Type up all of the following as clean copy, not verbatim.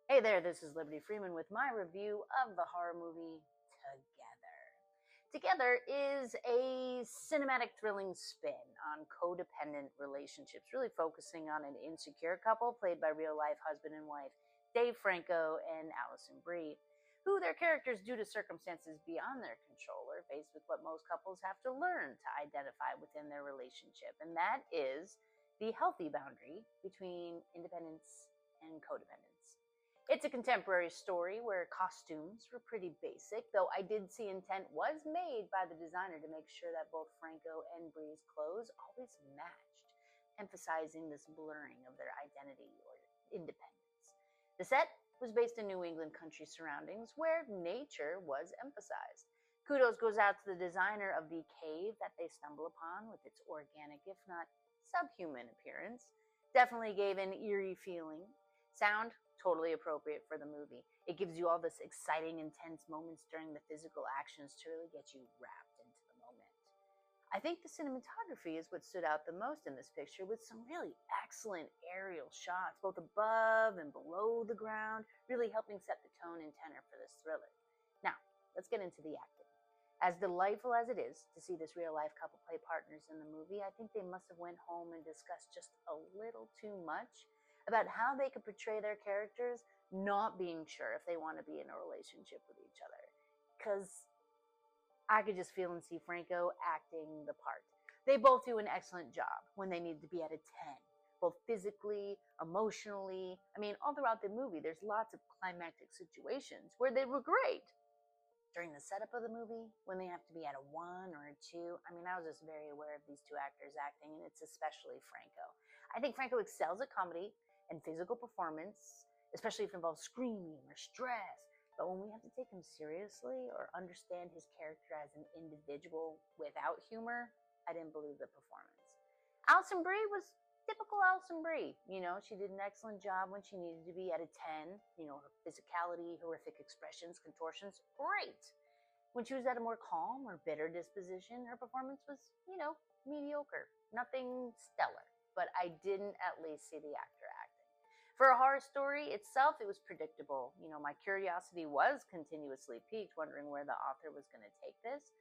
Hey there, this is Liberty Freeman with my review of the horror movie Together. Together is a cinematic thrilling spin on codependent relationships, really focusing on an insecure couple played by real life husband and wife Dave Franco and Alison Brie, who their characters, due to circumstances beyond their control, are faced with what most couples have to learn to identify within their relationship, and that is the healthy boundary between independence and codependence. It's a contemporary story where costumes were pretty basic, though I did see intent was made by the designer to make sure that both Franco and Brie's clothes always matched, emphasizing this blurring of their identity or independence. The set was based in New England country surroundings where nature was emphasized. Kudos goes out to the designer of the cave that they stumble upon with its organic, if not subhuman appearance. Definitely gave an eerie feeling. Sound, totally appropriate for the movie. It gives you all this exciting, intense moments during the physical actions to really get you wrapped into the moment. I think the cinematography is what stood out the most in this picture, with some really excellent aerial shots, both above and below the ground, really helping set the tone and tenor for this thriller. Now, let's get into the acting. As delightful as it is to see this real-life couple play partners in the movie, I think they must have went home and discussed just a little too much about how they could portray their characters, not being sure if they want to be in a relationship with each other. Because I could just feel and see Franco acting the part. They both do an excellent job when they need to be at a 10, both physically, emotionally. I mean, all throughout the movie, there's lots of climactic situations where they were great. During the setup of the movie, when they have to be at a 1 or a 2, I mean, I was just very aware of these two actors acting, and it's especially Franco. I think Franco excels at comedy and physical performance, especially if it involves screaming or stress. But when we have to take him seriously or understand his character as an individual without humor, I didn't believe the performance. Alison Brie was typical Alison Brie. You know, she did an excellent job when she needed to be at a 10. You know, her physicality, horrific expressions, contortions, great. When she was at a more calm or bitter disposition, her performance was, mediocre. Nothing stellar. But I didn't at least see the actor acting. For a horror story itself, it was predictable. You know, my curiosity was continuously piqued, wondering where the author was going to take this,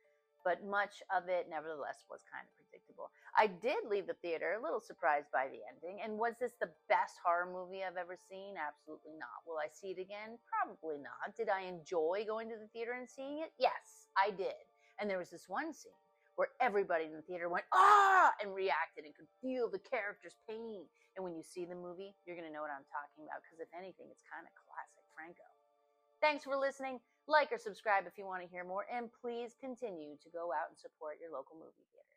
but much of it, nevertheless, was kind of predictable. I did leave the theater a little surprised by the ending. And was this the best horror movie I've ever seen? Absolutely not. Will I see it again? Probably not. Did I enjoy going to the theater and seeing it? Yes, I did. And there was this one scene where everybody in the theater went, ah, and reacted and could feel the character's pain. And when you see the movie, you're going to know what I'm talking about, because if anything, it's kind of classic Franco. Thanks for listening. Like or subscribe if you want to hear more, and please continue to go out and support your local movie theater.